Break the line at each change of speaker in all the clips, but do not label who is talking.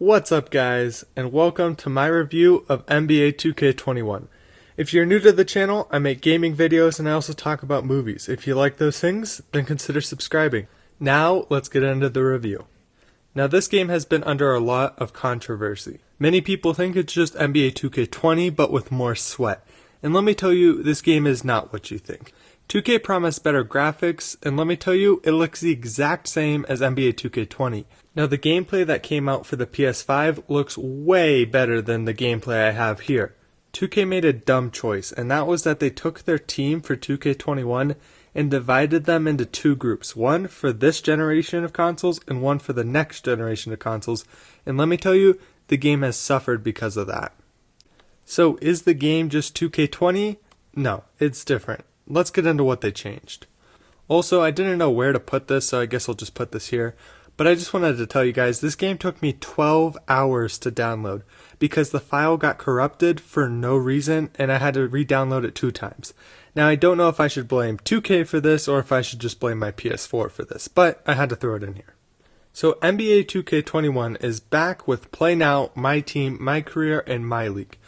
What's up guys, and welcome to my review of NBA 2K21. If you're new to the channel, I make gaming videos and I also talk about movies. If you like those things, then consider subscribing. Now, let's get into the review. Now this game has been under a lot of controversy. Many people think it's just NBA 2K20 but with more sweat. And let me tell you, this game is not what you think. 2K promised better graphics, and let me tell you, it looks the exact same as NBA 2K20. Now the gameplay that came out for the PS5 looks way better than the gameplay I have here. 2K made a dumb choice, and that was that they took their team for 2K21 and divided them into two groups, one for this generation of consoles and one for the next generation of consoles, and let me tell you, the game has suffered because of that. So is the game just 2K20? No, it's different. Let's get into what they changed. Also, I didn't know where to put this, so I guess I'll just put this here. But I just wanted to tell you guys, this game took me 12 hours to download because the file got corrupted for no reason and I had to re-download it 2 times. Now I don't know if I should blame 2K for this or if I should just blame my PS4 for this, but I had to throw it in here. So NBA 2K21 is back with Play Now, My Team, My Career, and My League.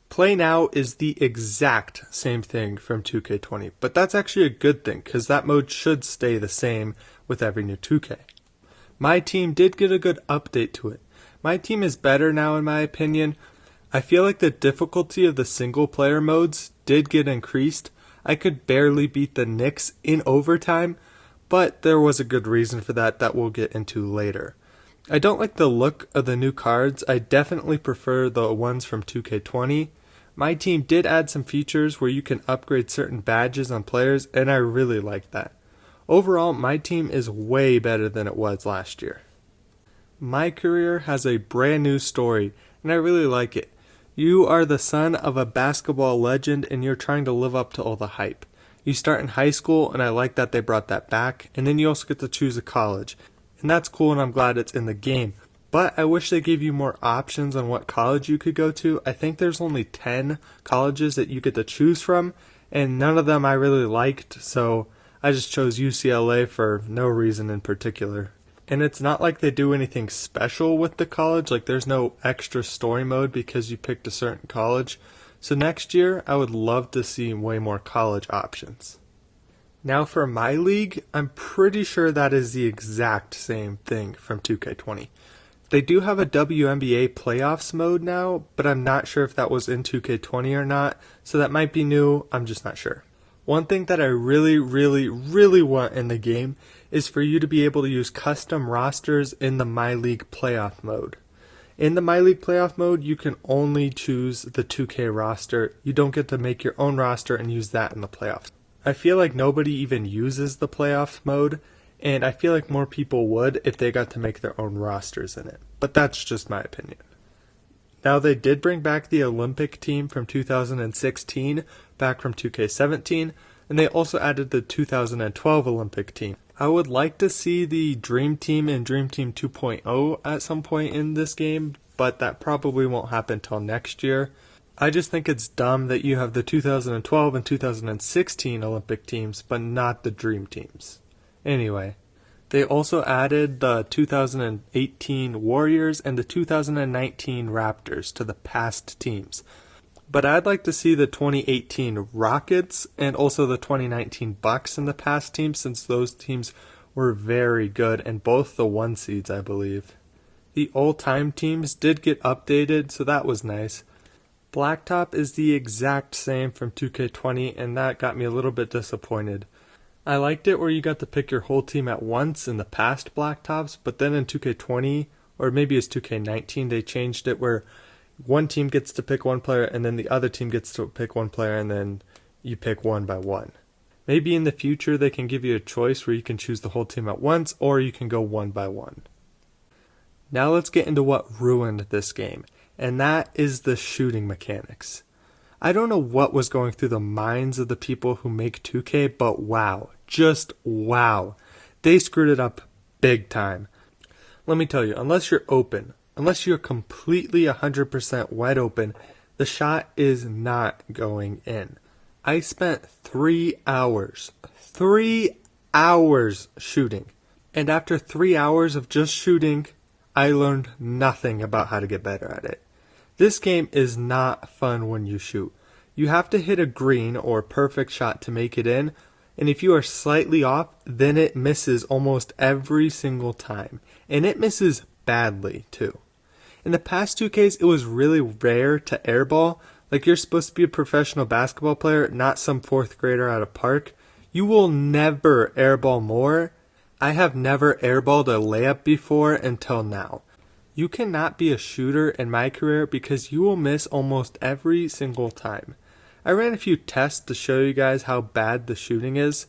Play Now is the exact same thing from 2K20, but that's actually a good thing because that mode should stay the same with every new 2K. My Team did get a good update to it. My Team is better now in my opinion. I feel like the difficulty of the single player modes did get increased. I could barely beat the Knicks in overtime, but there was a good reason for that we'll get into later. I don't like the look of the new cards. I definitely prefer the ones from 2K20. My Team did add some features where you can upgrade certain badges on players, and I really like that. Overall, My Team is way better than it was last year. My Career has a brand new story, and I really like it. You are the son of a basketball legend, and you're trying to live up to all the hype. You start in high school, and I like that they brought that back, and then you also get to choose a college. And that's cool, and I'm glad it's in the game. But I wish they gave you more options on what college you could go to. I think there's only 10 colleges that you get to choose from, and none of them I really liked, so I just chose UCLA for no reason in particular. And it's not like they do anything special with the college, like there's no extra story mode because you picked a certain college. So next year, I would love to see way more college options. Now for My League, I'm pretty sure that is the exact same thing from 2K20. They do have a WNBA playoffs mode now, but I'm not sure if that was in 2K20 or not, so that might be new, I'm just not sure. One thing that I really want in the game is for you to be able to use custom rosters in the My League playoff mode. In the My League playoff mode, you can only choose the 2K roster. You don't get to make your own roster and use that in the playoffs. I feel like nobody even uses the playoff mode, and I feel like more people would if they got to make their own rosters in it. But that's just my opinion. Now they did bring back the Olympic team from 2016, back from 2K17, and they also added the 2012 Olympic team. I would like to see the Dream Team and Dream Team 2.0 at some point in this game, but that probably won't happen till next year. I just think it's dumb that you have the 2012 and 2016 Olympic teams, but not the Dream Teams. Anyway, they also added the 2018 Warriors and the 2019 Raptors to the past teams. But I'd like to see the 2018 Rockets and also the 2019 Bucks in the past teams since those teams were very good and both the 1 seeds, I believe. The all-time teams did get updated, so that was nice. Blacktop is the exact same from 2K20 and that got me a little bit disappointed. I liked it where you got to pick your whole team at once in the past Blacktops, but then in 2K20, or maybe it's 2K19, they changed it where one team gets to pick one player and then the other team gets to pick one player and then you pick one by one. Maybe in the future they can give you a choice where you can choose the whole team at once or you can go one by one. Now let's get into what ruined this game, and that is the shooting mechanics. I don't know what was going through the minds of the people who make 2K, but wow, just wow. They screwed it up big time. Let me tell you, unless you're open, unless you're completely 100% wide open, the shot is not going in. I spent 3 hours shooting. And after 3 hours of just shooting, I learned nothing about how to get better at it. This game is not fun when you shoot. You have to hit a green or perfect shot to make it in, and if you are slightly off, then it misses almost every single time. And it misses badly, too. In the past 2Ks, it was really rare to airball. Like, you're supposed to be a professional basketball player, not some 4th grader at a park. You will never airball more. I have never airballed a layup before until now. You cannot be a shooter in my career because you will miss almost every single time. I ran a few tests to show you guys how bad the shooting is.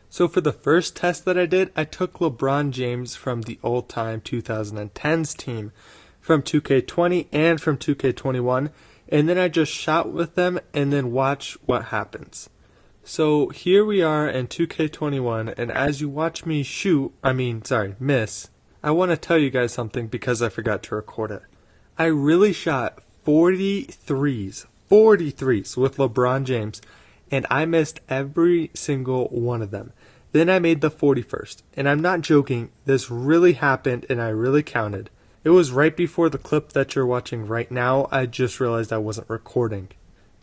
So for the first test that I did, I took LeBron James from the old-time 2010s team, from 2K20 and from 2K21, and then I just shot with them and then watch what happens. So here we are in 2K21, and as you watch me miss, I want to tell you guys something because I forgot to record it. I really shot 40 threes with LeBron James, and I missed every single one of them. Then I made the 41st, and I'm not joking, this really happened and I really counted. It was right before the clip that you're watching right now. I just realized I wasn't recording.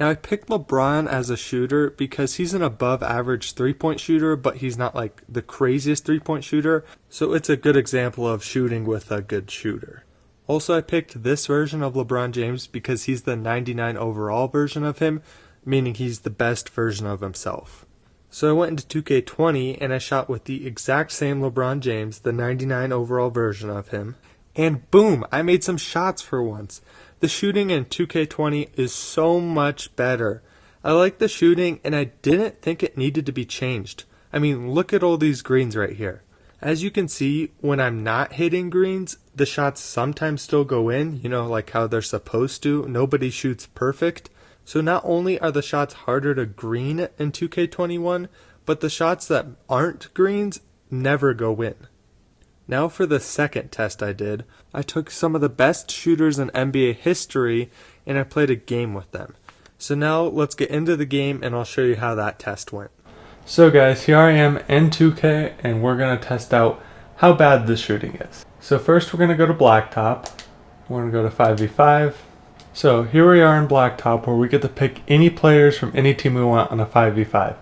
Now I picked LeBron as a shooter because he's an above average 3-point shooter, but he's not like the craziest 3-point shooter, so it's a good example of shooting with a good shooter. Also, I picked this version of LeBron James because he's the 99 overall version of him, meaning he's the best version of himself. So I went into 2K20 and I shot with the exact same LeBron James, the 99 overall version of him, and boom, I made some shots for once. The shooting in 2K20 is so much better. I like the shooting and I didn't think it needed to be changed. I mean, look at all these greens right here. As you can see, when I'm not hitting greens, the shots sometimes still go in, like how they're supposed to. Nobody shoots perfect. So not only are the shots harder to green in 2K21, but the shots that aren't greens never go in. Now for the second test I did, I took some of the best shooters in NBA history and I played a game with them. So now let's get into the game and I'll show you how that test went. So guys, here I am in 2K and we're going to test out how bad the shooting is. So first we're going to go to Blacktop. We're going to go to 5v5. So here we are in Blacktop where we get to pick any players from any team we want on a 5v5.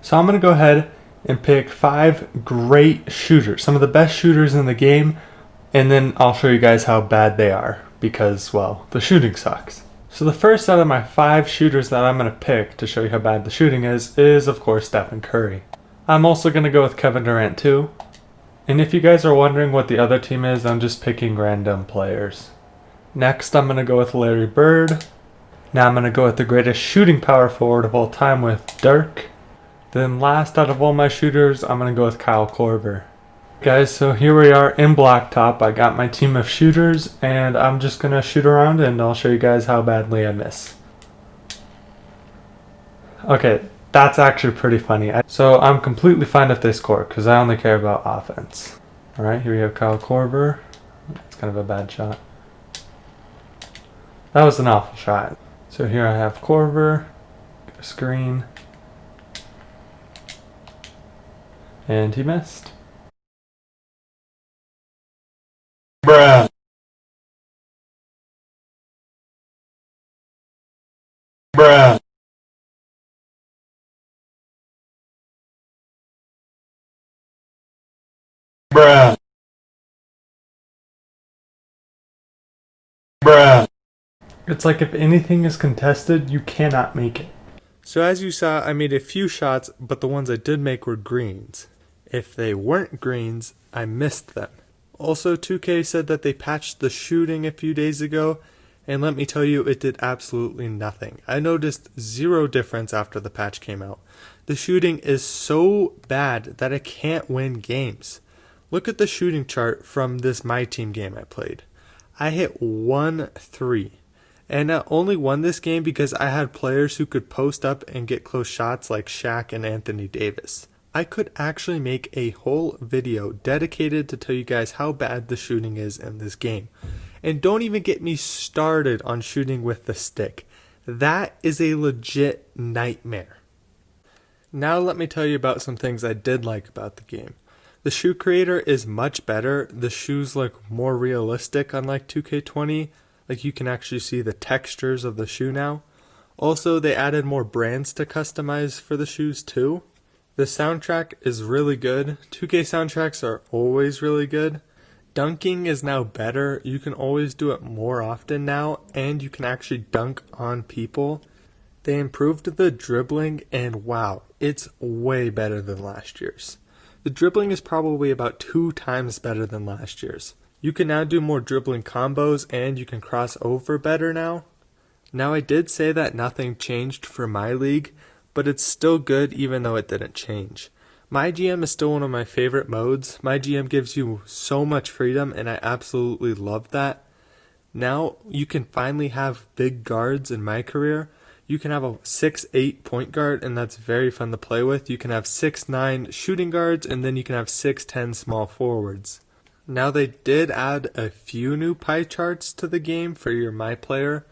So I'm going to go ahead and pick 5 great shooters, some of the best shooters in the game, and then I'll show you guys how bad they are because, well, the shooting sucks. So the first out of my 5 shooters that I'm going to pick to show you how bad the shooting is of course Stephen Curry. I'm also going to go with Kevin Durant too. And if you guys are wondering what the other team is, I'm just picking random players. Next I'm going to go with Larry Bird. Now I'm going to go with the greatest shooting power forward of all time with Dirk. Then last out of all my shooters, I'm going to go with Kyle Korver. Guys, so here we are in Blacktop. I got my team of shooters and I'm just going to shoot around and I'll show you guys how badly I miss. Okay, that's actually pretty funny. So I'm completely fine if they score because I only care about offense. Alright, here we have Kyle Korver. It's kind of a bad shot. That was an awful shot. So here I have Korver, screen, and he missed. Bruh. Bruh. Bruh. Bruh. It's like if anything is contested, you cannot make it. So as you saw, I made a few shots, but the ones I did make were greens. If they weren't greens, I missed them. Also, 2K said that they patched the shooting a few days ago, and let me tell you, it did absolutely nothing. I noticed zero difference after the patch came out. The shooting is so bad that I can't win games. Look at the shooting chart from this My Team game I played. I hit 1 3. And I only won this game because I had players who could post up and get close shots like Shaq and Anthony Davis. I could actually make a whole video dedicated to tell you guys how bad the shooting is in this game. And don't even get me started on shooting with the stick. That is a legit nightmare. Now let me tell you about some things I did like about the game. The shoe creator is much better. The shoes look more realistic unlike 2K20. Like you can actually see the textures of the shoe now. Also, they added more brands to customize for the shoes too. The soundtrack is really good. 2K soundtracks are always really good. Dunking is now better. You can always do it more often now, and you can actually dunk on people. They improved the dribbling, and wow, it's way better than last year's. The dribbling is probably about 2 times better than last year's. You can now do more dribbling combos, and you can cross over better now. Now I did say that nothing changed for my league, but it's still good even though it didn't change. My GM is still one of my favorite modes. My GM gives you so much freedom, and I absolutely love that. Now you can finally have big guards in my career. You can have a 6'8" point guard, and that's very fun to play with. You can have 6'9" shooting guards, and then you can have 6'10" small forwards. Now they did add a few new pie charts to the game for your My Player,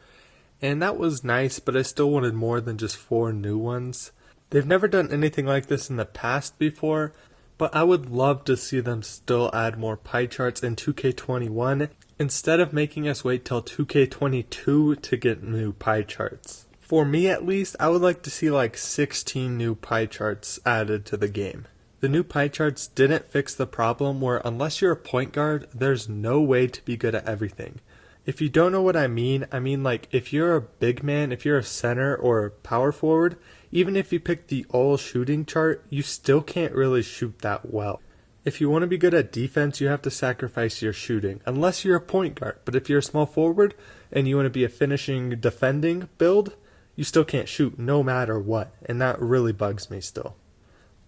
and that was nice, but I still wanted more than just 4 new ones. They've never done anything like this in the past before, but I would love to see them still add more pie charts in 2K21 instead of making us wait till 2K22 to get new pie charts. For me at least, I would like to see like 16 new pie charts added to the game. The new pie charts didn't fix the problem where unless you're a point guard, there's no way to be good at everything. If you don't know what I mean like if you're a big man, if you're a center or a power forward, even if you pick the all shooting chart, you still can't really shoot that well. If you want to be good at defense, you have to sacrifice your shooting, unless you're a point guard. But if you're a small forward and you want to be a finishing defending build, you still can't shoot no matter what, and that really bugs me still.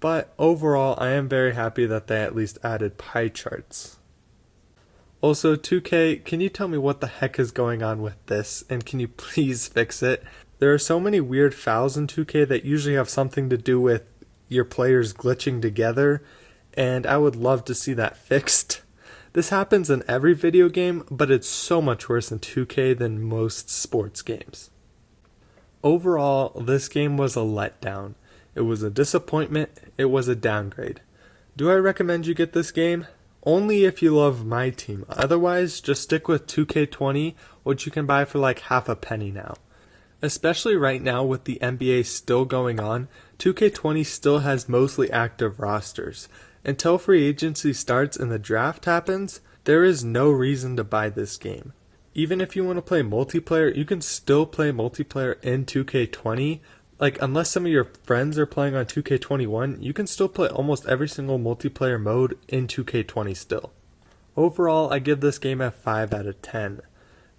But overall, I am very happy that they at least added pie charts. Also, 2K, can you tell me what the heck is going on with this, and can you please fix it? There are so many weird fouls in 2K that usually have something to do with your players glitching together, and I would love to see that fixed. This happens in every video game, but it's so much worse in 2K than most sports games. Overall, this game was a letdown. It was a disappointment. It was a downgrade. Do I recommend you get this game? Only if you love my team. Otherwise, just stick with 2K20, which you can buy for like half a penny now. Especially right now with the NBA still going on, 2K20 still has mostly active rosters. Until free agency starts and the draft happens, there is no reason to buy this game. Even if you want to play multiplayer, you can still play multiplayer in 2K20. Like, unless some of your friends are playing on 2K21, you can still play almost every single multiplayer mode in 2K20 still. Overall, I give this game a 5 out of 10.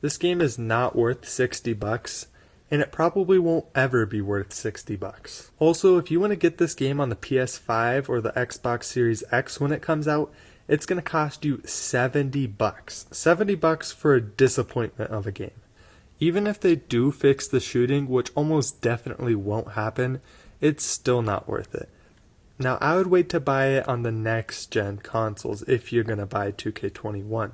This game is not worth $60, and it probably won't ever be worth $60. Also, if you want to get this game on the PS5 or the Xbox Series X when it comes out, it's going to cost you $70. $70 for a disappointment of a game. Even if they do fix the shooting, which almost definitely won't happen, it's still not worth it. Now, I would wait to buy it on the next gen consoles if you're going to buy 2K21.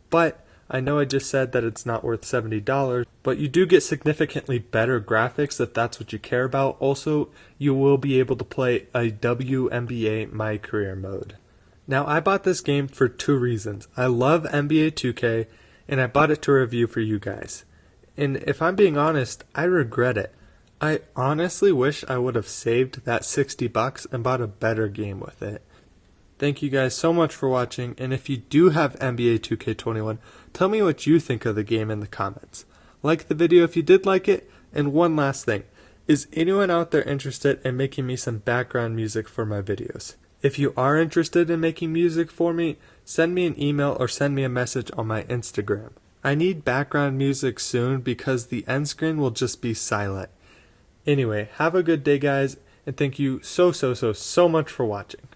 But I know I just said that it's not worth $70, but you do get significantly better graphics if that's what you care about. Also, you will be able to play a WNBA My Career mode. Now, I bought this game for 2 reasons. I love NBA 2K, and I bought it to review for you guys. And if I'm being honest, I regret it. I honestly wish I would have saved that $60 and bought a better game with it. Thank you guys so much for watching, and if you do have NBA 2K21, tell me what you think of the game in the comments. Like the video if you did like it, and one last thing. Is anyone out there interested in making me some background music for my videos? If you are interested in making music for me, send me an email or send me a message on my Instagram. I need background music soon because the end screen will just be silent. Anyway, have a good day guys, and thank you so much for watching.